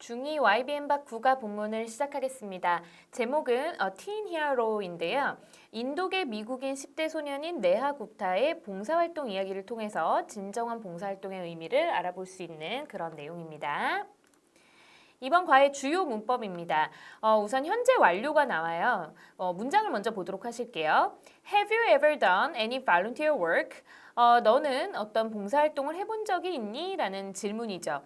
중2 YBM박 국어 본문을 시작하겠습니다. 제목은 A Teen Hero인데요. 인도계 미국인 10대 소년인 네하 굽타의 봉사활동 이야기를 통해서 진정한 봉사활동의 의미를 알아볼 수 있는 그런 내용입니다. 이번 과의 주요 문법입니다. 우선 현재 완료가 나와요. 문장을 먼저 보도록 하실게요. Have you ever done any volunteer work? 너는 어떤 봉사활동을 해본 적이 있니? 라는 질문이죠.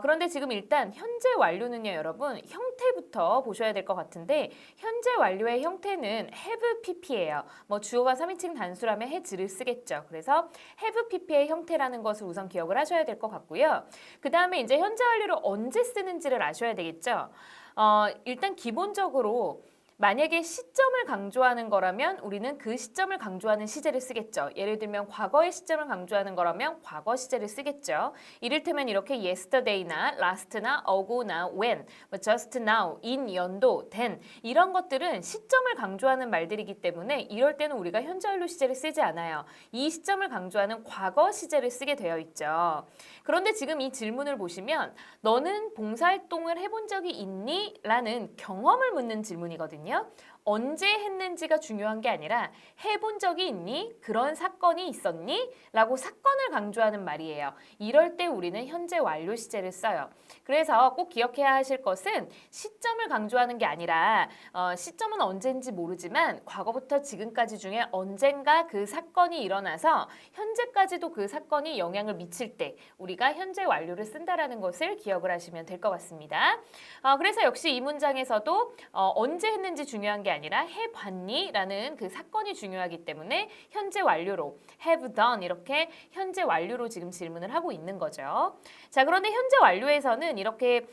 그런데 지금 일단 현재 완료는요, 여러분 형태부터 보셔야 될 것 같은데 현재 완료의 형태는 have pp예요. 주어가 3인칭 단수라면 has를 쓰겠죠. 그래서 have pp의 형태라는 것을 우선 기억을 하셔야 될 것 같고요. 그 다음에 이제 현재 완료를 언제 쓰는지를 아셔야 되겠죠. 일단 기본적으로 만약에 시점을 강조하는 거라면 우리는 그 시점을 강조하는 시제를 쓰겠죠. 예를 들면 과거의 시점을 강조하는 거라면 과거 시제를 쓰겠죠. 이를테면 이렇게 yesterday나 last나 ago나 when, just now, in 연도, then 이런 것들은 시점을 강조하는 말들이기 때문에 이럴 때는 우리가 현재 완료 시제를 쓰지 않아요. 이 시점을 강조하는 과거 시제를 쓰게 되어 있죠. 그런데 지금 이 질문을 보시면 너는 봉사활동을 해본 적이 있니? 라는 경험을 묻는 질문이거든요. 언제 했는지가 중요한 게 아니라 해본 적이 있니? 그런 사건이 있었니? 라고 사건을 강조하는 말이에요. 이럴 때 우리는 현재 완료 시제를 써요. 그래서 꼭 기억해야 하실 것은 시점을 강조하는 게 아니라 시점은 언제인지 모르지만 과거부터 지금까지 중에 언젠가 그 사건이 일어나서 현재까지도 그 사건이 영향을 미칠 때 우리가 현재 완료를 쓴다라는 것을 기억을 하시면 될 것 같습니다. 그래서 역시 이 문장에서도 언제 했는지 중요한 게 아니라 해봤니? 라는 그 사건이 중요하기 때문에 현재 완료로 have done 이렇게 현재 완료로 지금 질문을 하고 있는 거죠. 자, 그런데 현재 완료에서는 이렇게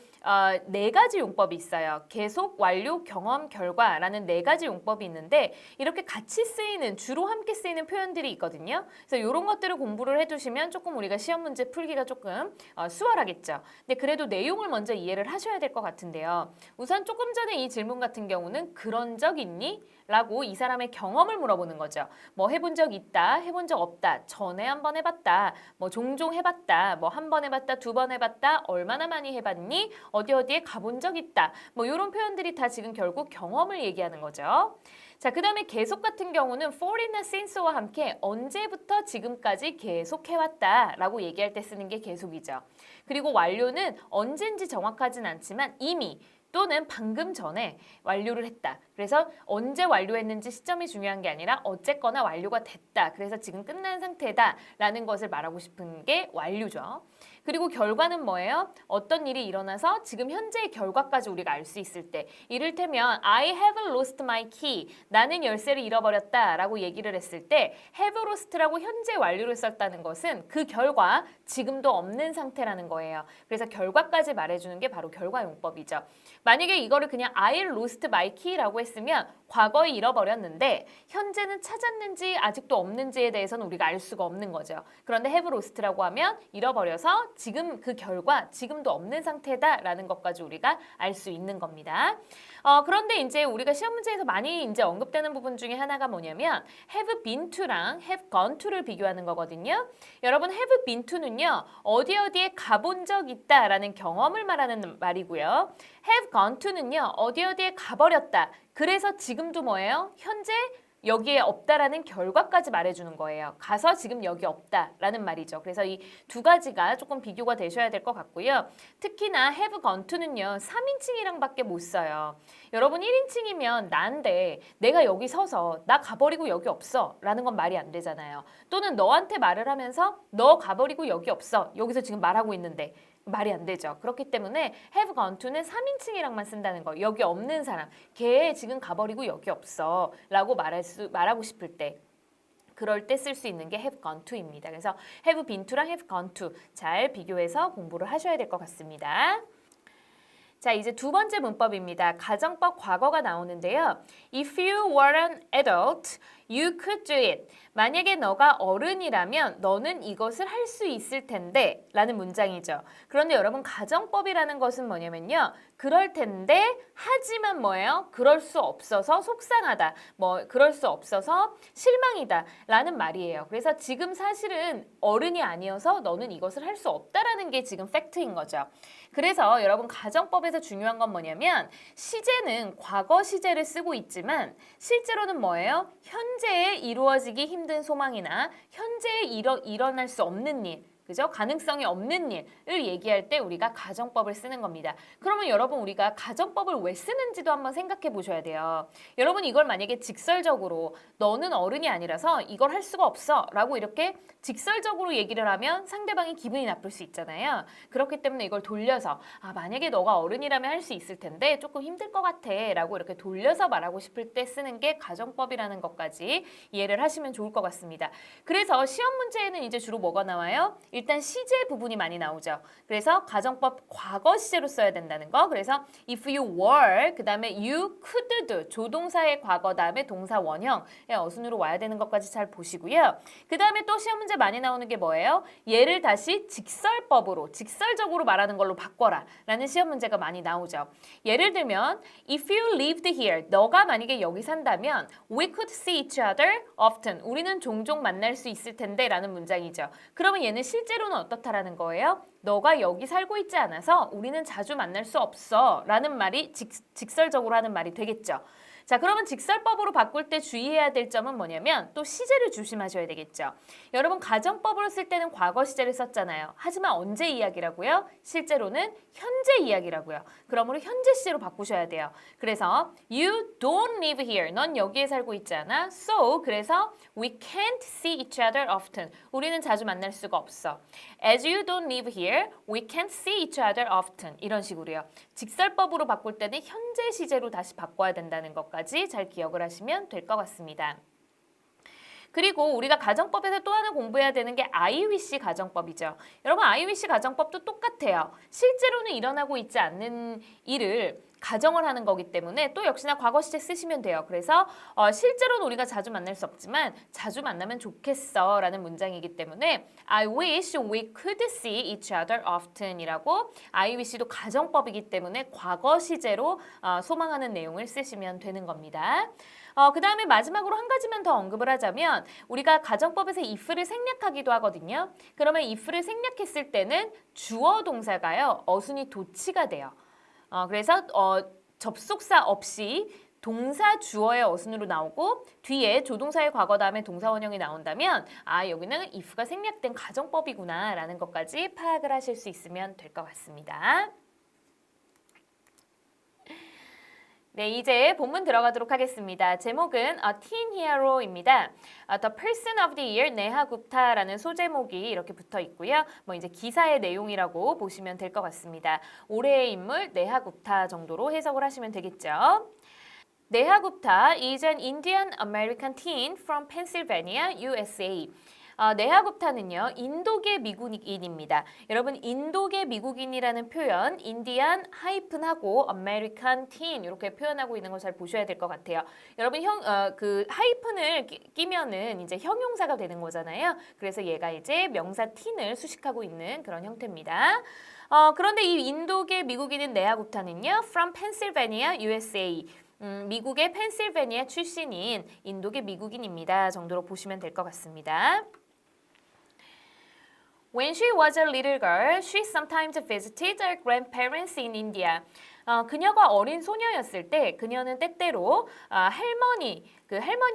네 가지 용법이 있어요. 계속, 완료, 경험, 결과라는 네 가지 용법이 있는데 이렇게 같이 쓰이는, 주로 함께 쓰이는 표현들이 있거든요. 그래서 이런 것들을 공부를 해두시면 조금 우리가 시험 문제 풀기가 조금 수월하겠죠. 근데 그래도 내용을 먼저 이해를 하셔야 될 것 같은데요. 우선 조금 전에 이 질문 같은 경우는 그런 적 있니? 라고 이 사람의 경험을 물어보는 거죠. 해본 적 있다, 해본 적 없다, 전에 한 번 해봤다, 종종 해봤다, 한 번 해봤다, 두 번 해봤다, 얼마나 많이 해봤니? 어디에 가본 적 있다. 이런 표현들이 다 지금 결국 경험을 얘기하는 거죠. 자, 그 다음에 계속 같은 경우는 for이나 since와 함께 언제부터 지금까지 계속 해왔다 라고 얘기할 때 쓰는 게 계속이죠. 그리고 완료는 언젠지 정확하진 않지만 이미 또는 방금 전에 완료를 했다. 그래서 언제 완료했는지 시점이 중요한 게 아니라 어쨌거나 완료가 됐다. 그래서 지금 끝난 상태다 라는 것을 말하고 싶은 게 완료죠. 그리고 결과는 뭐예요? 어떤 일이 일어나서 지금 현재의 결과까지 우리가 알 수 있을 때 이를테면 I have lost my key. 나는 열쇠를 잃어버렸다 라고 얘기를 했을 때 have lost라고 현재 완료를 썼다는 것은 그 결과 지금도 없는 상태라는 거예요. 그래서 결과까지 말해주는 게 바로 결과용법이죠. 만약에 이거를 그냥 I lost my key라고 했으면 과거에 잃어버렸는데 현재는 찾았는지 아직도 없는지에 대해서는 우리가 알 수가 없는 거죠. 그런데 have lost라고 하면 잃어버려서 지금 그 결과 지금도 없는 상태다라는 것까지 우리가 알 수 있는 겁니다. 그런데 이제 우리가 시험 문제에서 많이 이제 언급되는 부분 중에 하나가 뭐냐면 have been to랑 have gone to를 비교하는 거거든요. 여러분 have been to는요. 어디에 가본 적 있다라는 경험을 말하는 말이고요. have gone to는요. 어디에 가버렸다. 그래서 지금도 뭐예요? 현재 여기에 없다라는 결과까지 말해주는 거예요. 가서 지금 여기 없다라는 말이죠. 그래서 이 두 가지가 조금 비교가 되셔야 될 것 같고요. 특히나 have gone to는요. 3인칭이랑 밖에 못 써요. 여러분 1인칭이면 난데 내가 여기 서서 나 가버리고 여기 없어 라는 건 말이 안 되잖아요. 또는 너한테 말을 하면서 너 가버리고 여기 없어. 여기서 지금 말하고 있는데 말이 안 되죠. 그렇기 때문에 have gone to는 3인칭이랑만 쓴다는 거. 여기 없는 사람. 걔 지금 가버리고 여기 없어 라고 말하고 싶을 때 그럴 때 쓸 수 있는 게 have gone to입니다. 그래서 have been to랑 have gone to 잘 비교해서 공부를 하셔야 될 것 같습니다. 자, 이제 두 번째 문법입니다. 가정법 과거가 나오는데요. If you were an adult, You could do it. 만약에 너가 어른이라면 너는 이것을 할 수 있을 텐데 라는 문장이죠. 그런데 여러분 가정법이라는 것은 뭐냐면요. 그럴 텐데 하지만 뭐예요? 그럴 수 없어서 속상하다. 그럴 수 없어서 실망이다 라는 말이에요. 그래서 지금 사실은 어른이 아니어서 너는 이것을 할 수 없다라는 게 지금 팩트인 거죠. 그래서 여러분 가정법에서 중요한 건 뭐냐면 시제는 과거 시제를 쓰고 있지만 실제로는 뭐예요? 현재에 이루어지기 힘든 소망이나 현재에 일어날 수 없는 일, 그죠? 가능성이 없는 일을 얘기할 때 우리가 가정법을 쓰는 겁니다. 그러면 여러분 우리가 가정법을 왜 쓰는지도 한번 생각해 보셔야 돼요. 여러분 이걸 만약에 직설적으로 너는 어른이 아니라서 이걸 할 수가 없어 라고 이렇게 직설적으로 얘기를 하면 상대방이 기분이 나쁠 수 있잖아요. 그렇기 때문에 이걸 돌려서 만약에 너가 어른이라면 할 수 있을 텐데 조금 힘들 것 같아 라고 이렇게 돌려서 말하고 싶을 때 쓰는 게 가정법이라는 것까지 이해를 하시면 좋을 것 같습니다. 그래서 시험 문제에는 이제 주로 뭐가 나와요? 일단 시제 부분이 많이 나오죠. 그래서 가정법 과거 시제로 써야 된다는 거. 그래서 if you were, 그 다음에 you could do, 조동사의 과거 다음에 동사 원형의 어순으로 와야 되는 것까지 잘 보시고요. 그 다음에 또 시험 문제 많이 나오는 게 뭐예요? 얘를 다시 직설법으로, 직설적으로 말하는 걸로 바꿔라 라는 시험 문제가 많이 나오죠. 예를 들면 if you lived here, 너가 만약에 여기 산다면 we could see each other often, 우리는 종종 만날 수 있을 텐데 라는 문장이죠. 그러면 얘는 실제로는 어떻다라는 거예요? 너가 여기 살고 있지 않아서 우리는 자주 만날 수 없어 라는 말이 직설적으로 하는 말이 되겠죠. 자, 그러면 직설법으로 바꿀 때 주의해야 될 점은 뭐냐면 또 시제를 조심하셔야 되겠죠. 여러분 가정법으로 쓸 때는 과거 시제를 썼잖아요. 하지만 언제 이야기라고요? 실제로는 현재 이야기라고요. 그러므로 현재 시제로 바꾸셔야 돼요. 그래서 you don't live here. 넌 여기에 살고 있지 않아. So, 그래서 we can't see each other often. 우리는 자주 만날 수가 없어. As you don't live here, we can't see each other often. 이런 식으로요. 직설법으로 바꿀 때는 현재 시제로 다시 바꿔야 된다는 것까지 잘 기억을 하시면 될 것 같습니다. 그리고 우리가 가정법에서 또 하나 공부해야 되는 게 I wish 가정법이죠. 여러분 I wish 가정법도 똑같아요. 실제로는 일어나고 있지 않는 일을 가정을 하는 거기 때문에 또 역시나 과거 시제 쓰시면 돼요. 그래서 실제로는 우리가 자주 만날 수 없지만 자주 만나면 좋겠어 라는 문장이기 때문에 I wish we could see each other often 이라고 I wish도 가정법이기 때문에 과거 시제로 소망하는 내용을 쓰시면 되는 겁니다. 그 다음에 마지막으로 한 가지만 더 언급을 하자면 우리가 가정법에서 if를 생략하기도 하거든요. 그러면 if를 생략했을 때는 주어 동사가요. 어순이 도치가 돼요. 그래서 접속사 없이 동사 주어의 어순으로 나오고 뒤에 조동사의 과거 다음에 동사 원형이 나온다면 여기는 if가 생략된 가정법이구나 라는 것까지 파악을 하실 수 있으면 될 것 같습니다. 네, 이제 본문 들어가도록 하겠습니다. 제목은 A Teen Hero입니다. The Person of the Year 네하 굽타라는 소제목이 이렇게 붙어 있고요. 이제 기사의 내용이라고 보시면 될 것 같습니다. 올해의 인물 네하 굽타 정도로 해석을 하시면 되겠죠. 네하 굽타 is an Indian American teen from Pennsylvania, USA. 네하 굽타는요 인도계 미국인입니다. 여러분 인도계 미국인이라는 표현 인디안 하이픈하고 아메리칸 틴 이렇게 표현하고 있는 걸 잘 보셔야 될 것 같아요. 여러분 그 하이픈을 끼면은 이제 형용사가 되는 거잖아요. 그래서 얘가 이제 명사 틴을 수식하고 있는 그런 형태입니다. 그런데 이 인도계 미국인인 네하 굽타는요 from Pennsylvania, USA. 미국의 펜실베니아 출신인 인도계 미국인입니다. 정도로 보시면 될 것 같습니다. When she was a little girl, she sometimes visited her grandparents in India. 그녀가 어린 소녀였을 때 그녀는 때때로 할머니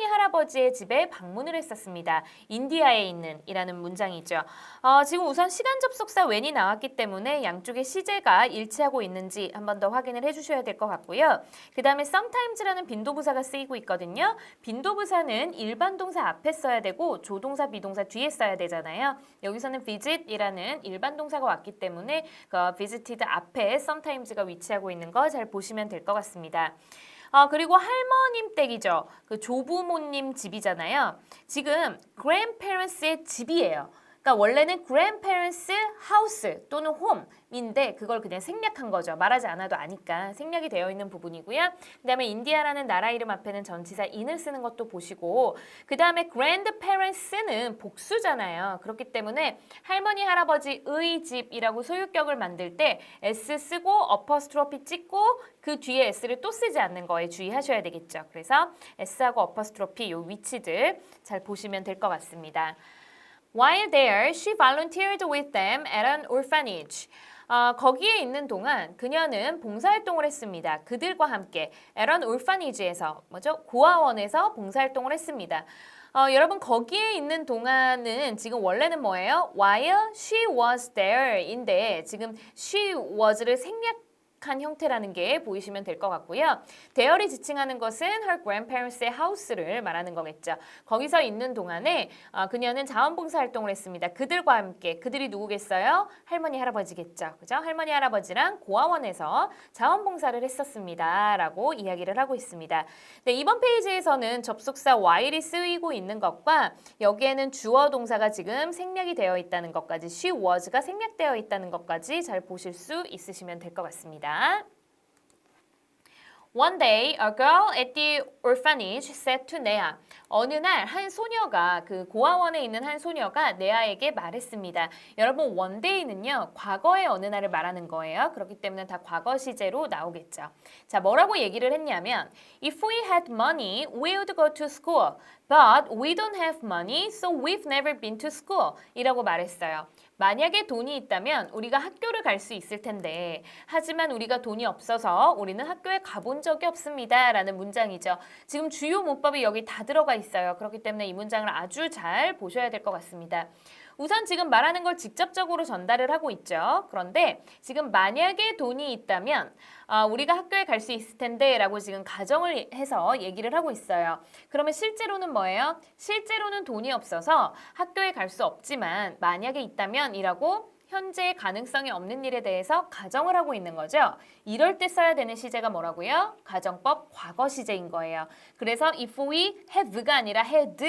할아버지의 집에 방문을 했었습니다. 인디아에 있는 이라는 문장이죠. 지금 우선 시간 접속사 when이 나왔기 때문에 양쪽의 시제가 일치하고 있는지 한 번 더 확인을 해주셔야 될 것 같고요. 그 다음에 sometimes라는 빈도부사가 쓰이고 있거든요. 빈도부사는 일반 동사 앞에 써야 되고 조동사, 비동사 뒤에 써야 되잖아요. 여기서는 visit이라는 일반 동사가 왔기 때문에 그 visited 앞에 sometimes가 위치하고 있는 거 잘 보시면 될 것 같습니다. 그리고 할머님 댁이죠. 그 조부모님 집이잖아요. 지금 grandparents의 집이에요. 그러니까 원래는 grandparents house 또는 home인데 그걸 그냥 생략한 거죠. 말하지 않아도 아니까 생략이 되어 있는 부분이고요. 그 다음에 인디아라는 나라 이름 앞에는 전치사 in을 쓰는 것도 보시고 그 다음에 grandparents는 복수잖아요. 그렇기 때문에 할머니 할아버지의 집이라고 소유격을 만들 때 s 쓰고 어퍼스트로피 찍고 그 뒤에 s를 또 쓰지 않는 거에 주의하셔야 되겠죠. 그래서 s하고 어퍼스트로피 요 위치들 잘 보시면 될 것 같습니다. While there, she volunteered with them at an orphanage. 거기에 있는 동안 그녀는 봉사활동을 했습니다. 그들과 함께 at an orphanage에서 뭐죠? 고아원에서 봉사활동을 했습니다. 여러분 거기에 있는 동안은 지금 원래는 뭐예요? While she was there인데 지금 she was를 생략한 형태라는 게 보이시면 될 것 같고요. 대열이 지칭하는 것은 her grandparents의 house를 말하는 거겠죠. 거기서 있는 동안에 그녀는 자원봉사 활동을 했습니다. 그들과 함께. 그들이 누구겠어요? 할머니 할아버지겠죠. 그죠? 할머니 할아버지랑 고아원에서 자원봉사를 했었습니다. 라고 이야기를 하고 있습니다. 네, 이번 페이지에서는 접속사 while이 쓰이고 있는 것과 여기에는 주어 동사가 지금 생략이 되어 있다는 것까지 she was가 생략되어 있다는 것까지 잘 보실 수 있으시면 될 것 같습니다. One day, a girl at the orphanage said to Nea. 어느 날 한 소녀가 그 고아원에 있는 한 소녀가 네아에게 말했습니다. 여러분 one day는요 과거의 어느 날을 말하는 거예요. 그렇기 때문에 다 과거 시제로 나오겠죠. 자 뭐라고 얘기를 했냐면 If we had money, we would go to school. But we don't have money, so we've never been to school. 이라고 말했어요. 만약에 돈이 있다면 우리가 학교를 갈 수 있을 텐데 하지만 우리가 돈이 없어서 우리는 학교에 가본 적이 없습니다. 라는 문장이죠. 지금 주요 문법이 여기 다 들어가 있어요. 그렇기 때문에 이 문장을 아주 잘 보셔야 될 것 같습니다. 우선 지금 말하는 걸 직접적으로 전달을 하고 있죠. 그런데 지금 만약에 돈이 있다면 우리가 학교에 갈 수 있을 텐데 라고 지금 가정을 해서 얘기를 하고 있어요. 그러면 실제로는 뭐예요? 실제로는 돈이 없어서 학교에 갈 수 없지만 만약에 있다면 이라고 현재의 가능성이 없는 일에 대해서 가정을 하고 있는 거죠. 이럴 때 써야 되는 시제가 뭐라고요? 가정법 과거 시제인 거예요. 그래서 if we have가 아니라 had,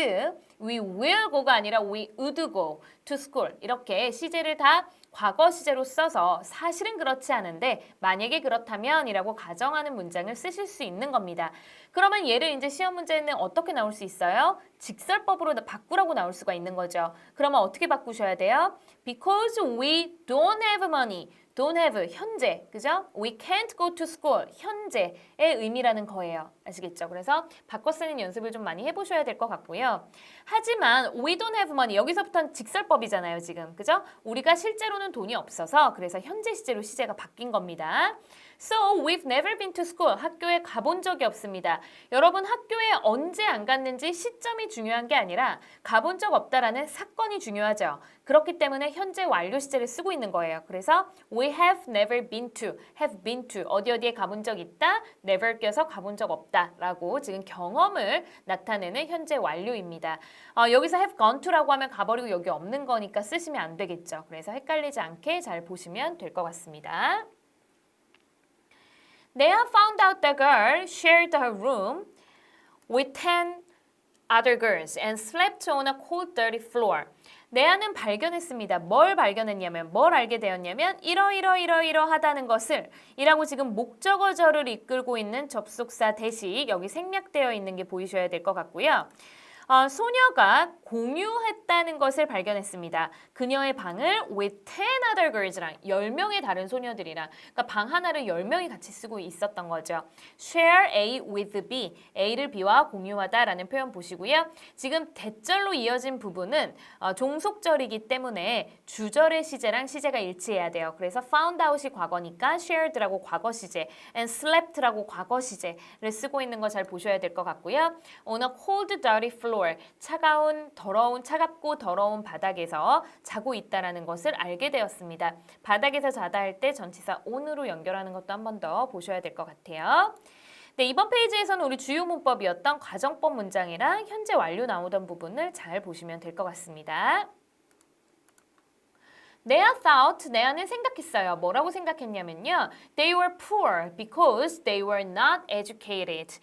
we will go가 아니라 we would go to school 이렇게 시제를 다 과거 시제로 써서 사실은 그렇지 않은데 만약에 그렇다면 이라고 가정하는 문장을 쓰실 수 있는 겁니다. 그러면 얘를 이제 시험 문제는 어떻게 나올 수 있어요? 직설법으로 바꾸라고 나올 수가 있는 거죠. 그러면 어떻게 바꾸셔야 돼요? Because we don't have money. don't have, 현재, 그죠? We can't go to school, 현재의 의미라는 거예요. 아시겠죠? 그래서 바꿔 쓰는 연습을 좀 많이 해보셔야 될 것 같고요. 하지만 we don't have money, 여기서부터는 직설법이잖아요, 지금. 그죠? 우리가 실제로는 돈이 없어서 그래서 현재 시제로 시제가 바뀐 겁니다. So we've never been to school. 학교에 가본 적이 없습니다. 여러분 학교에 언제 안 갔는지 시점이 중요한 게 아니라 가본 적 없다라는 사건이 중요하죠. 그렇기 때문에 현재 완료 시제를 쓰고 있는 거예요. 그래서 we have never been to, have been to 어디 어디에 가본 적 있다, never 껴서 가본 적 없다라고 지금 경험을 나타내는 현재 완료입니다. 여기서 have gone to라고 하면 가버리고 여기 없는 거니까 쓰시면 안 되겠죠. 그래서 헷갈리지 않게 잘 보시면 될 것 같습니다. Nea found out the girl shared her room with 10 other girls and slept on a cold, dirty floor. 네아는 발견했습니다. 뭘 발견했냐면, 뭘 알게 되었냐면 이러하다는 것을 이라고 지금 목적어절을 이끌고 있는 접속사 대시 여기 생략되어 있는 게 보이셔야 될 것 같고요. 소녀가 공유했다는 것을 발견했습니다. 그녀의 방을 with 10 other girls랑 10명의 다른 소녀들이랑 그러니까 방 하나를 10명이 같이 쓰고 있었던 거죠. Share A with B, A를 B와 공유하다라는 표현 보시고요. 지금 대절로 이어진 부분은 종속절이기 때문에 주절의 시제랑 시제가 일치해야 돼요. 그래서 found out이 과거니까 shared라고 과거 시제, and slept라고 과거 시제를 쓰고 있는 거 잘 보셔야 될 것 같고요. On a cold, dirty floor, 차갑고 더러운 바닥에서 자고 있다라는 것을 알게 되었습니다. 바닥에서 자다 할 때 전치사 on으로 연결하는 것도 한 번 더 보셔야 될 것 같아요. 네, 이번 페이지에서는 우리 주요 문법이었던 가정법 문장이랑 현재 완료 나오던 부분을 잘 보시면 될 것 같습니다. 네아 thought, 네아는 생각했어요. 뭐라고 생각했냐면요. They were poor because they were not educated.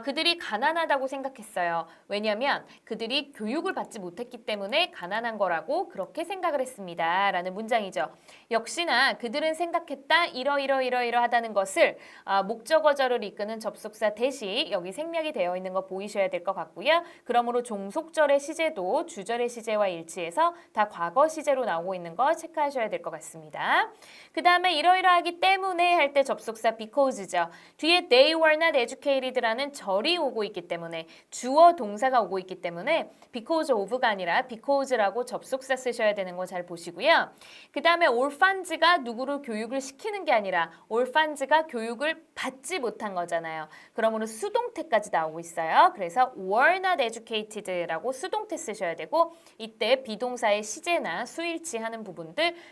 그들이 가난하다고 생각했어요. 왜냐하면 그들이 교육을 받지 못했기 때문에 가난한 거라고 그렇게 생각을 했습니다. 라는 문장이죠. 역시나 그들은 생각했다 이러이러이러이러하다는 것을 목적어절을 이끄는 접속사 대시 여기 생략이 되어 있는 거 보이셔야 될 것 같고요. 그러므로 종속절의 시제도 주절의 시제와 일치해서 다 과거 시제로 나오고 있는 거 체크하셔야 될 것 같습니다. 그 다음에 이러이러하기 때문에 할 때 접속사 because죠. 뒤에 they were not educated라는 절이 오고 있기 때문에 주어 동사가 오고 있기 때문에 because of가 아니라 because라고 접속사 쓰셔야 되는 거 잘 보시고요. 그 다음에 orphans가 누구를 교육을 시키는 게 아니라 orphans가 교육을 받지 못한 거잖아요. 그러므로 수동태까지 나오고 있어요. 그래서 were not educated라고 수동태 쓰셔야 되고 이때 비동사의 시제나 수일치하는 부분들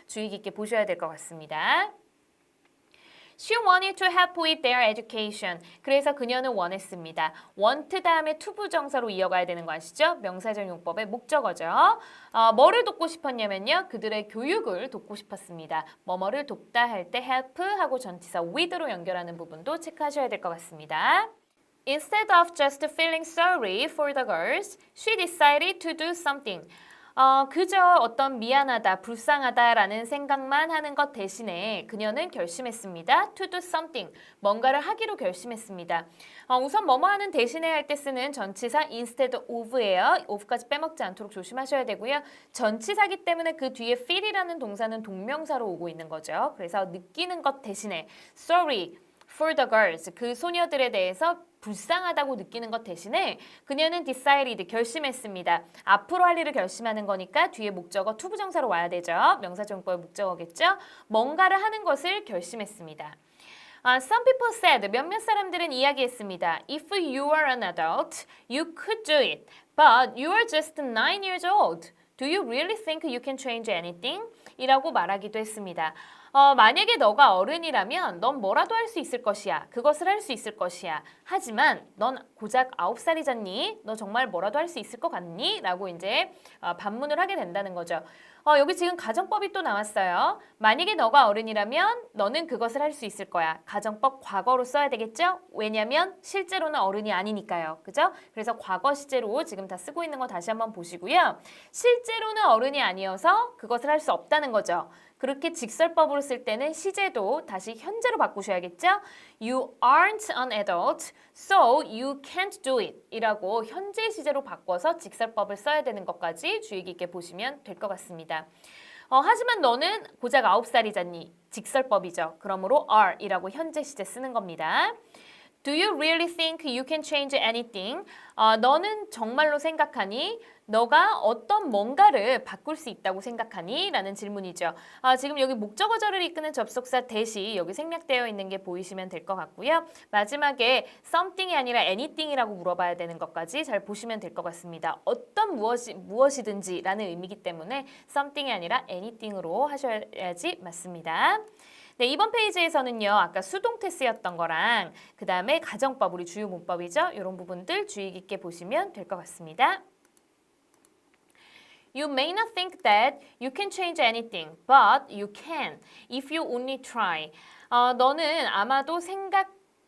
주의 깊게 보셔야 될 것 같습니다. She wanted to help with their education. 그래서 그녀는 원했습니다. want 다음에 투부정사로 이어가야 되는 거 아시죠? 명사적 용법의 목적어죠. 뭐를 돕고 싶었냐면요. 그들의 교육을 돕고 싶었습니다. 뭐뭐를 돕다 할 때 help 하고 전치사 with로 연결하는 부분도 체크하셔야 될 것 같습니다. Instead of just feeling sorry for the girls, she decided to do something. 그저 어떤 미안하다, 불쌍하다라는 생각만 하는 것 대신에 그녀는 결심했습니다. To do something, 뭔가를 하기로 결심했습니다. 우선 뭐뭐 하는 대신에 할 때 쓰는 전치사 instead of예요. of까지 빼먹지 않도록 조심하셔야 되고요. 전치사기 때문에 그 뒤에 feel이라는 동사는 동명사로 오고 있는 거죠. 그래서 느끼는 것 대신에 sorry for the girls, 그 소녀들에 대해서 불쌍하다고 느끼는 것 대신에 그녀는 decided, 결심했습니다. 앞으로 할 일을 결심하는 거니까 뒤에 목적어 투부정사로 와야 되죠. 명사정법의 목적어겠죠. 뭔가를 하는 것을 결심했습니다. Some people said, 몇몇 사람들은 이야기했습니다. If you were an adult, you could do it. But you are just 9 years old. Do you really think you can change anything? 이라고 말하기도 했습니다. 만약에 너가 어른이라면 넌 뭐라도 할 수 있을 것이야. 그것을 할 수 있을 것이야. 하지만 넌 고작 9살이잖니? 너 정말 뭐라도 할 수 있을 것 같니? 라고 이제 반문을 하게 된다는 거죠. 여기 지금 가정법이 또 나왔어요. 만약에 너가 어른이라면 너는 그것을 할 수 있을 거야. 가정법 과거로 써야 되겠죠? 왜냐면 실제로는 어른이 아니니까요. 그죠? 그래서 과거 시제로 지금 다 쓰고 있는 거 다시 한번 보시고요. 실제로는 어른이 아니어서 그것을 할 수 없다는 거죠. 그렇게 직설법으로 쓸 때는 시제도 다시 현재로 바꾸셔야겠죠? You aren't an adult, so you can't do it 이라고 현재 시제로 바꿔서 직설법을 써야 되는 것까지 주의 깊게 보시면 될 것 같습니다. 하지만 너는 고작 9살이잖니. 직설법이죠. 그러므로 are 이라고 현재 시제 쓰는 겁니다. Do you really think you can change anything? 너는 정말로 생각하니? 너가 어떤 뭔가를 바꿀 수 있다고 생각하니? 라는 질문이죠. 지금 여기 목적어절을 이끄는 접속사 대시 여기 생략되어 있는 게 보이시면 될 것 같고요. 마지막에 something이 아니라 anything이라고 물어봐야 되는 것까지 잘 보시면 될 것 같습니다. 어떤 무엇이든지 라는 의미이기 때문에 something이 아니라 anything으로 하셔야지 맞습니다. 네, 이번 페이지에서는요. 아까 수동태 쓰였던 거랑 그 다음에 가정법, 우리 주요 문법이죠. 이런 부분들 주의 깊게 보시면 될 것 같습니다. You may not think that you can change anything, but you can if you only try. 너는 아마도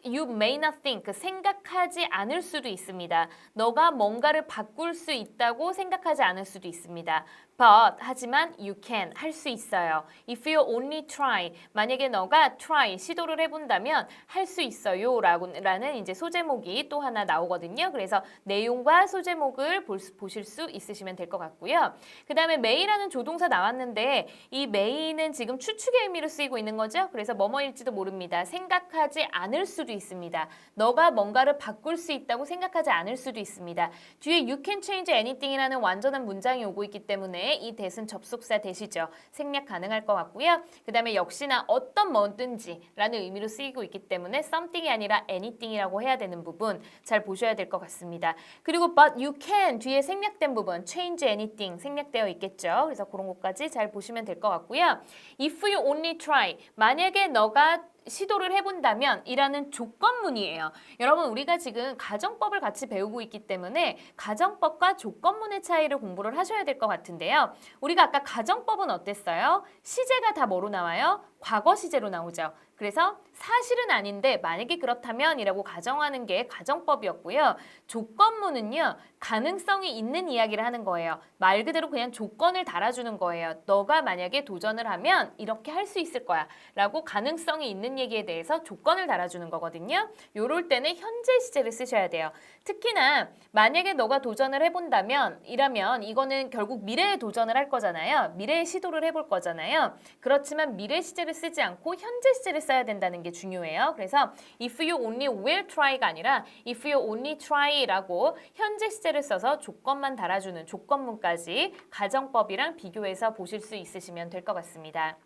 You may not think, 생각하지 않을 수도 있습니다. 너가 뭔가를 바꿀 수 있다고 생각하지 않을 수도 있습니다. But, 하지만 you can, 할 수 있어요. If you only try, 만약에 너가 try, 시도를 해본다면 할 수 있어요 라는 이제 소제목이 또 하나 나오거든요. 그래서 내용과 소제목을 보실 수 있으시면 될 것 같고요. 그 다음에 may라는 조동사 나왔는데 이 may는 지금 추측의 의미로 쓰이고 있는 거죠. 그래서 뭐뭐일지도 모릅니다. 생각하지 않을 수도 있습니다. 너가 뭔가를 바꿀 수 있다고 생각하지 않을 수도 있습니다. 뒤에 you can change anything이라는 완전한 문장이 오고 있기 때문에 이 대은 접속사 대시죠. 생략 가능할 것 같고요. 그 다음에 역시나 어떤 뭐든지 라는 의미로 쓰이고 있기 때문에 something이 아니라 anything이라고 해야 되는 부분 잘 보셔야 될 것 같습니다. 그리고 but you can 뒤에 생략된 부분 change anything 생략되어 있겠죠. 그래서 그런 것까지 잘 보시면 될 것 같고요. If you only try 만약에 너가 시도를 해본다면 이라는 조건문이에요. 여러분 우리가 지금 가정법을 같이 배우고 있기 때문에 가정법과 조건문의 차이를 공부를 하셔야 될 것 같은데요. 우리가 아까 가정법은 어땠어요? 시제가 다 뭐로 나와요? 과거 시제로 나오죠. 그래서 사실은 아닌데 만약에 그렇다면 이라고 가정하는 게 가정법이었고요. 조건문은요. 가능성이 있는 이야기를 하는 거예요. 말 그대로 그냥 조건을 달아주는 거예요. 너가 만약에 도전을 하면 이렇게 할 수 있을 거야 라고 가능성이 있는 얘기에 대해서 조건을 달아주는 거거든요. 요럴 때는 현재 시제를 쓰셔야 돼요. 특히나 만약에 너가 도전을 해본다면 이라면 이거는 결국 미래에 도전을 할 거잖아요. 미래에 시도를 해볼 거잖아요. 그렇지만 미래 시제를 쓰지 않고 현재 시제를 써야 된다는 게 중요해요. 그래서 if you only will try가 아니라 if you only try라고 현재 시제를 써서 조건만 달아주는 조건문까지 가정법이랑 비교해서 보실 수 있으시면 될 것 같습니다.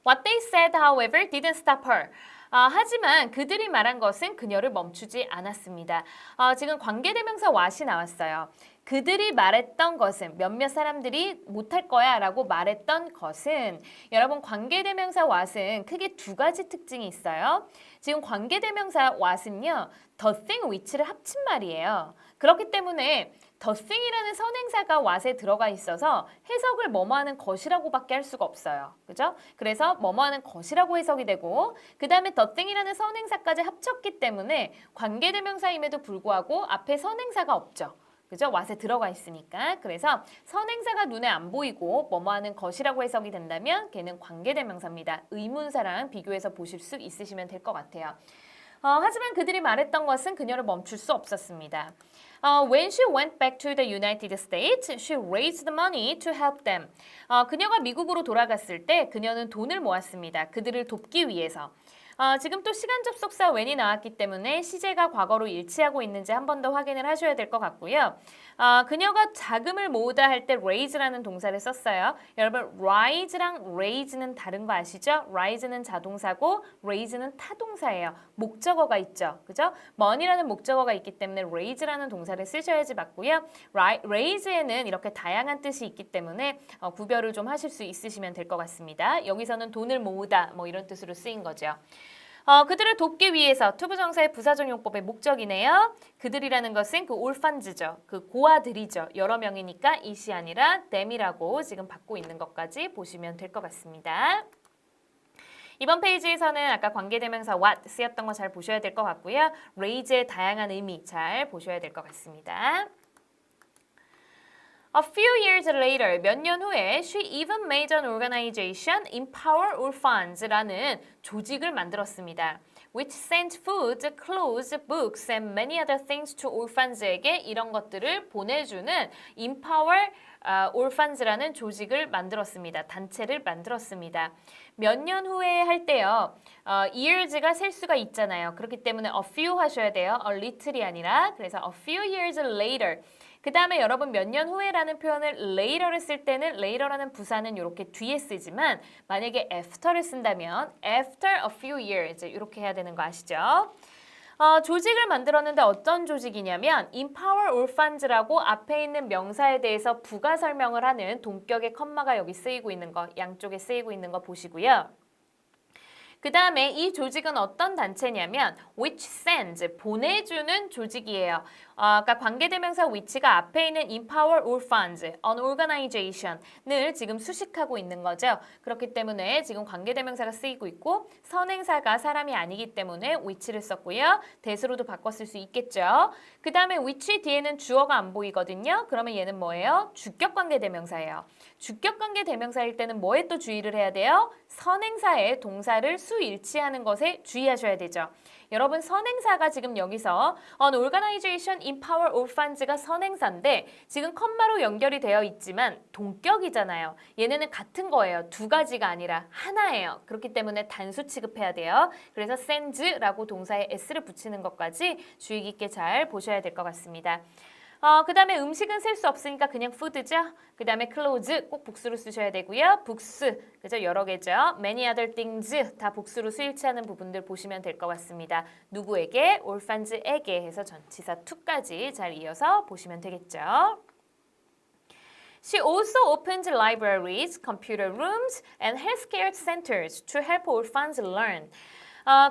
What they said, however, didn't stop her. 하지만 그들이 말한 것은 그녀를 멈추지 않았습니다. 지금 관계대명사 what이 나왔어요. 그들이 말했던 것은 몇몇 사람들이 못할 거야 라고 말했던 것은 여러분 관계대명사 what은 크게 두 가지 특징이 있어요. 지금 관계대명사 what은요. the thing which를 합친 말이에요. 그렇기 때문에 the thing이라는 선행사가 what에 들어가 있어서 해석을 뭐뭐하는 것이라고밖에 할 수가 없어요. 그죠? 그래서 뭐뭐하는 것이라고 해석이 되고 그 다음에 the thing이라는 선행사까지 합쳤기 때문에 관계대명사임에도 불구하고 앞에 선행사가 없죠. 그죠? what에 들어가 있으니까. 그래서 선행사가 눈에 안 보이고 뭐뭐하는 것이라고 해석이 된다면 걔는 관계대명사입니다. 의문사랑 비교해서 보실 수 있으시면 될 것 같아요. 하지만 그들이 말했던 것은 그녀를 멈출 수 없었습니다. When she went back to the United States, she raised money to help them. 그녀가 미국으로 돌아갔을 때 그녀는 돈을 모았습니다. 그들을 돕기 위해서. 지금 또 시간 접속사 when이 나왔기 때문에 시제가 과거로 일치하고 있는지 한 번 더 확인을 하셔야 될 것 같고요. 그녀가 자금을 모으다 할 때 raise라는 동사를 썼어요. 여러분 rise랑 raise는 다른 거 아시죠? rise는 자동사고 raise는 타동사예요. 목적어가 있죠. 그죠? money라는 목적어가 있기 때문에 raise라는 동사를 쓰셔야지 맞고요. raise에는 이렇게 다양한 뜻이 있기 때문에 구별을 좀 하실 수 있으시면 될 것 같습니다. 여기서는 돈을 모으다 뭐 이런 뜻으로 쓰인 거죠. 그들을 돕기 위해서 투부정사의 부사적용법의 목적이네요. 그들이라는 것은 그 올판즈죠. 그 고아들이죠. 여러 명이니까 it이 아니라 them이라고 지금 받고 있는 것까지 보시면 될 것 같습니다. 이번 페이지에서는 아까 관계대명사 what 쓰였던 거 잘 보셔야 될 것 같고요. raise의 다양한 의미 잘 보셔야 될 것 같습니다. A few years later, 몇 년 후에 she even made an organization, Empower Orphans,라는 조직을 만들었습니다. which sent food, clothes, books, and many other things to orphans,에게 이런 것들을 보내주는 Empower Orphans,라는 조직을 만들었습니다. 단체를 만들었습니다. 몇 년 후에 할 때요. years가 셀 수가 있잖아요. 그렇기 때문에 a few 하셔야 돼요. a little이 아니라. 그래서 a few years later. 그 다음에 여러분 몇 년 후에라는 표현을 later를 쓸 때는 later라는 부사는 이렇게 뒤에 쓰지만 만약에 after를 쓴다면 after a few years 이렇게 해야 되는 거 아시죠? 조직을 만들었는데 어떤 조직이냐면 Empower Orphans라고 앞에 있는 명사에 대해서 부가 설명을 하는 동격의 컴마가 여기 쓰이고 있는 거 양쪽에 쓰이고 있는 거 보시고요. 그 다음에 이 조직은 어떤 단체냐면 which sends, 보내주는 조직이에요. 아까 관계대명사 which가 앞에 있는 Empower Orphans, an organization을 지금 수식하고 있는 거죠. 그렇기 때문에 지금 관계대명사가 쓰이고 있고 선행사가 사람이 아니기 때문에 which를 썼고요. 대수로도 바꿨을 수 있겠죠. 그 다음에 which 뒤에는 주어가 안 보이거든요. 그러면 얘는 뭐예요? 주격관계대명사예요. 주격관계대명사일 때는 뭐에 또 주의를 해야 돼요? 선행사의 동사를 수일치하는 것에 주의하셔야 되죠. 여러분 선행사가 지금 여기서 An Organization Empower Orphans가 선행사인데 지금 컴마로 연결이 되어 있지만 동격이잖아요. 얘네는 같은 거예요. 두 가지가 아니라 하나예요. 그렇기 때문에 단수 취급해야 돼요. 그래서 sends라고 동사에 s를 붙이는 것까지 주의 깊게 잘 보셔야 될 것 같습니다. 그 다음에 음식은 쓸 수 없으니까 그냥 food죠. 그 다음에 clothes 꼭 복수로 쓰셔야 되고요. books, 그죠? 여러 개죠. many other things 다 복수로 수일치하는 부분들 보시면 될 것 같습니다. 누구에게? orphans에게 해서 전치사 to까지 잘 이어서 보시면 되겠죠. She also opens libraries, computer rooms, and healthcare centers to help orphans learn.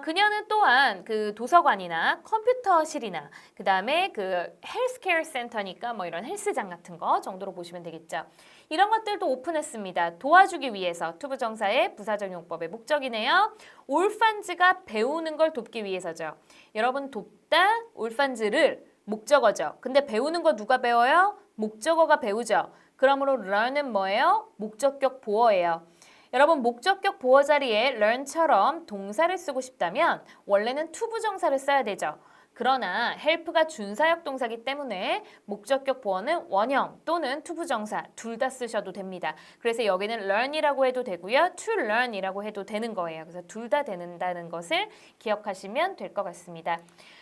그녀는 또한 그 도서관이나 컴퓨터실이나 그 다음에 그 헬스케어 센터니까 뭐 이런 헬스장 같은 거 정도로 보시면 되겠죠. 이런 것들도 오픈했습니다. 도와주기 위해서 투부정사의 부사적 용법의 목적이네요. 올판즈가 배우는 걸 돕기 위해서죠. 여러분 돕다 올판즈를 목적어죠. 근데 배우는 거 누가 배워요? 목적어가 배우죠. 그러므로 learn은 뭐예요? 목적격 보어예요. 여러분 목적격 보어 자리에 learn처럼 동사를 쓰고 싶다면 원래는 투부정사를 써야 되죠. 그러나 help가 준사역 동사기 때문에 목적격 보어는 원형 또는 투부정사 둘 다 쓰셔도 됩니다. 그래서 여기는 learn이라고 해도 되고요. to learn이라고 해도 되는 거예요. 그래서 둘 다 된다는 것을 기억하시면 될 것 같습니다.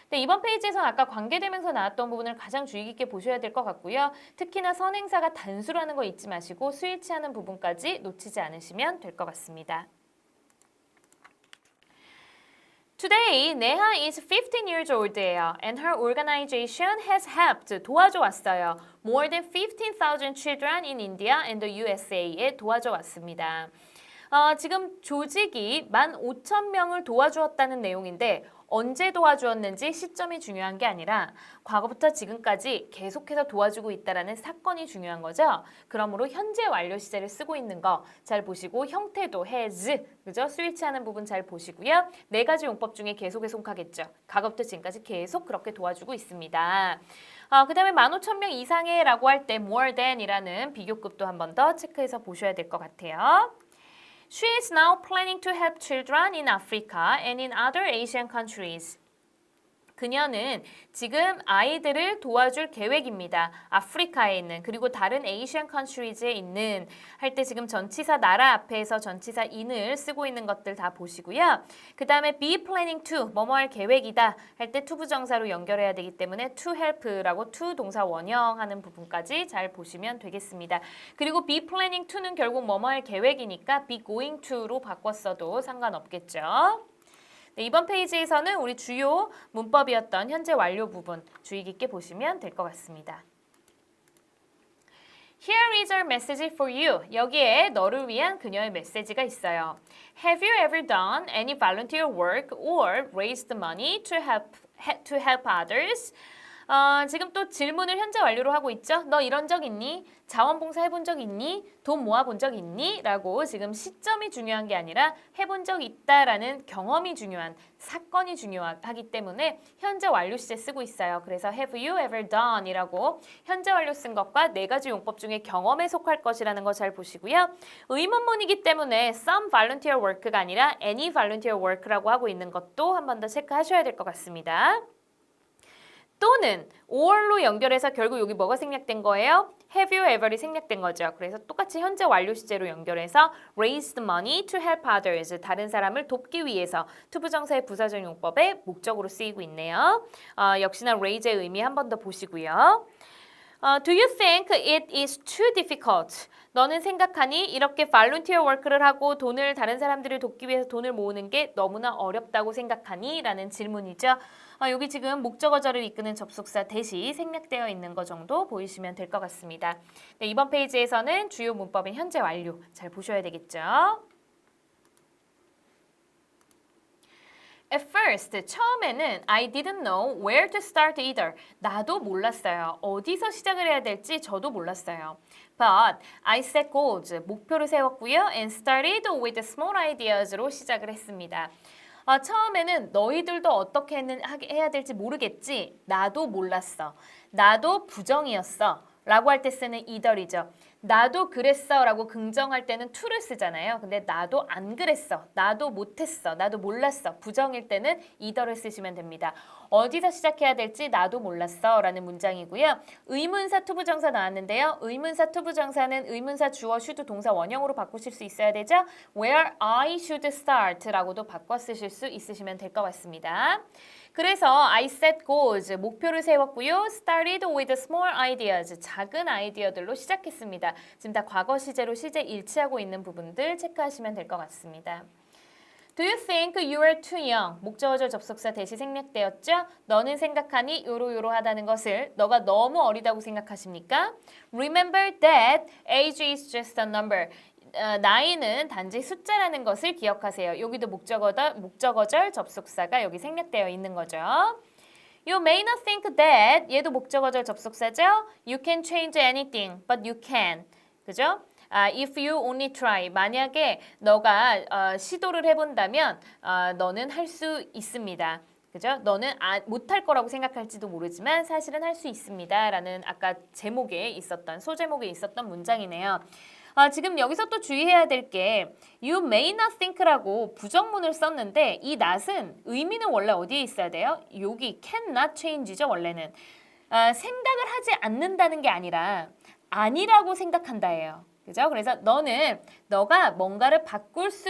네, 이번 페이지에서 아까 관계대명사 나왔던 부분을 가장 주의 깊게 보셔야 될 것 같고요. 특히나 선행사가 단수라는 거 잊지 마시고 수일치하는 부분까지 놓치지 않으시면 될 것 같습니다. Today, Neha is 15 years old예요. And her organization has helped, 도와줘 왔어요. More than 15,000 children in India and the USA에 도와줘 왔습니다. 지금 조직이 15,000명을 도와주었다는 내용인데 언제 도와주었는지 시점이 중요한 게 아니라 과거부터 지금까지 계속해서 도와주고 있다라는 사건이 중요한 거죠. 그러므로 현재 완료 시제를 쓰고 있는 거 잘 보시고 형태도 has, 그죠? 스위치하는 부분 잘 보시고요. 네 가지 용법 중에 계속에 속하겠죠. 과거부터 지금까지 계속 그렇게 도와주고 있습니다. 그 다음에 15,000명 이상의 라고 할 때 more than이라는 비교급도 한 번 더 체크해서 보셔야 될 것 같아요. She is now planning to help children in Africa and in other Asian countries. 그녀는 지금 아이들을 도와줄 계획입니다. 아프리카에 있는 그리고 다른 에이시안 컨트리즈에 있는 할 때 지금 전치사 나라 앞에서 전치사 in을 쓰고 있는 것들 다 보시고요. 그 다음에 be planning to 뭐뭐 할 계획이다 할 때 to 부정사로 연결해야 되기 때문에 to help라고 to 동사 원형하는 부분까지 잘 보시면 되겠습니다. 그리고 be planning to는 결국 뭐뭐 할 계획이니까 be going to로 바꿨어도 상관없겠죠. 네, 이번 페이지에서는 우리 주요 문법이었던 현재 완료 부분 주의 깊게 보시면 될 것 같습니다. Here is our message for you. 여기에 너를 위한 그녀의 메시지가 있어요. Have you ever done any volunteer work or raised money to help others? 지금 또 질문을 현재 완료로 하고 있죠. 너 이런 적 있니? 자원봉사 해본 적 있니? 돈 모아본 적 있니? 라고 지금 시점이 중요한 게 아니라 해본 적 있다라는 경험이 중요한 사건이 중요하기 때문에 현재 완료 시제 쓰고 있어요. 그래서 have you ever done 이라고 현재 완료 쓴 것과 네 가지 용법 중에 경험에 속할 것이라는 거 잘 보시고요. 의문문이기 때문에 some volunteer work가 아니라 any volunteer work라고 하고 있는 것도 한 번 더 체크하셔야 될 것 같습니다. 또는 or로 연결해서 결국 여기 뭐가 생략된 거예요? Have you ever이 생략된 거죠. 그래서 똑같이 현재 완료 시제로 연결해서 raised money to help others, 다른 사람을 돕기 위해서 투부정사의 부사적 용법의 목적으로 쓰이고 있네요. 역시나 raise의 의미 한 번 더 보시고요. Do you think it is too difficult? 너는 생각하니 이렇게 volunteer work를 하고 돈을 다른 사람들을 돕기 위해서 돈을 모으는 게 너무나 어렵다고 생각하니? 라는 질문이죠. 여기 지금 목적어절을 이끄는 접속사 대시 생략되어 있는 것 정도 보이시면 될 것 같습니다. 네, 이번 페이지에서는 주요 문법인 현재 완료 잘 보셔야 되겠죠. At first, 처음에는 I didn't know where to start either. 나도 몰랐어요. 어디서 시작을 해야 될지 저도 몰랐어요. But I set goals, 목표를 세웠고요. And started with small ideas로 시작을 했습니다. 처음에는 너희들도 어떻게 해야 될지 모르겠지. 나도 몰랐어. 나도 부정이었어. 라고 할 때 쓰는 either이죠. 나도 그랬어 라고 긍정할 때는 to를 쓰잖아요. 근데 나도 안 그랬어. 나도 못했어. 나도 몰랐어. 부정일 때는 either를 쓰시면 됩니다. 어디서 시작해야 될지 나도 몰랐어 라는 문장이고요. 의문사 투부정사 나왔는데요. 의문사 투부정사는 의문사 주어 should 동사 원형으로 바꾸실 수 있어야 되죠. Where I should start 라고도 바꿔 쓰실 수 있으시면 될 것 같습니다. 그래서 I set goals, 목표를 세웠고요. Started with small ideas, 작은 아이디어들로 시작했습니다. 지금 다 과거 시제로 시제 일치하고 있는 부분들 체크하시면 될 것 같습니다. Do you think you are too young? 목적어절 접속사 대시 생략되었죠? 너는 생각하니 요러요러하다는 것을 너가 너무 어리다고 생각하십니까? Remember that age is just a number. 나이는 단지 숫자라는 것을 기억하세요. 여기도 목적어절 접속사가 여기 생략되어 있는 거죠. You may not think that 얘도 목적어절 접속사죠. You can change anything, but you can. 그죠? If you only try. 만약에 너가 시도를 해본다면 너는 할 수 있습니다. 그죠? 너는 못할 거라고 생각할지도 모르지만 사실은 할 수 있습니다. 라는 아까 소제목에 있었던 문장이네요. 지금 여기서 또 주의해야 될 게 You may not think라고 부정문을 썼는데 이 not은 의미는 원래 어디에 있어야 돼요? 여기 cannot change죠 원래는. 생각을 하지 않는다는 게 아니라 아니라고 생각한다예요. 그죠? 그래서 너가 뭔가를 바꿀 수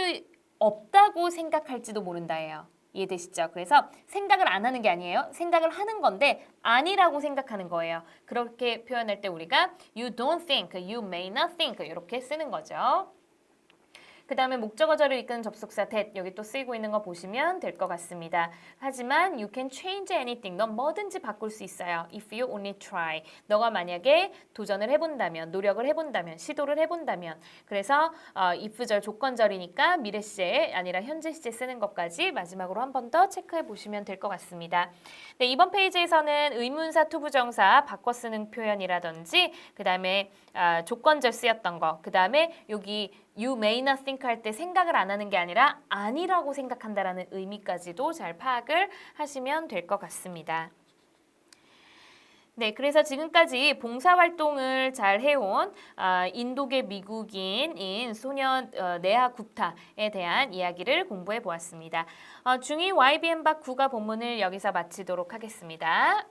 없다고 생각할지도 모른다예요. 이해되시죠? 그래서 생각을 안 하는 게 아니에요. 생각을 하는 건데 아니라고 생각하는 거예요. 그렇게 표현할 때 우리가 you don't think, you may not think 이렇게 쓰는 거죠. 그 다음에 목적어절을 이끄는 접속사 that 여기 또 쓰이고 있는 거 보시면 될 것 같습니다. 하지만 you can change anything. 넌 뭐든지 바꿀 수 있어요. If you only try. 너가 만약에 도전을 해본다면, 노력을 해본다면, 시도를 해본다면. 그래서 if절 조건절이니까 미래 시제 아니라 현재 시제 쓰는 것까지 마지막으로 한 번 더 체크해 보시면 될 것 같습니다. 네, 이번 페이지에서는 의문사, 투부정사 바꿔 쓰는 표현이라든지 그 다음에 조건절 쓰였던 거, 그 다음에 여기 You may not think 할 때 생각을 안 하는 게 아니라 아니라고 생각한다라는 의미까지도 잘 파악을 하시면 될 것 같습니다. 네, 그래서 지금까지 봉사활동을 잘 해온 인도계 미국인인 소년 네하 굽타에 대한 이야기를 공부해 보았습니다. 중2 YBM 박 국어 본문을 여기서 마치도록 하겠습니다.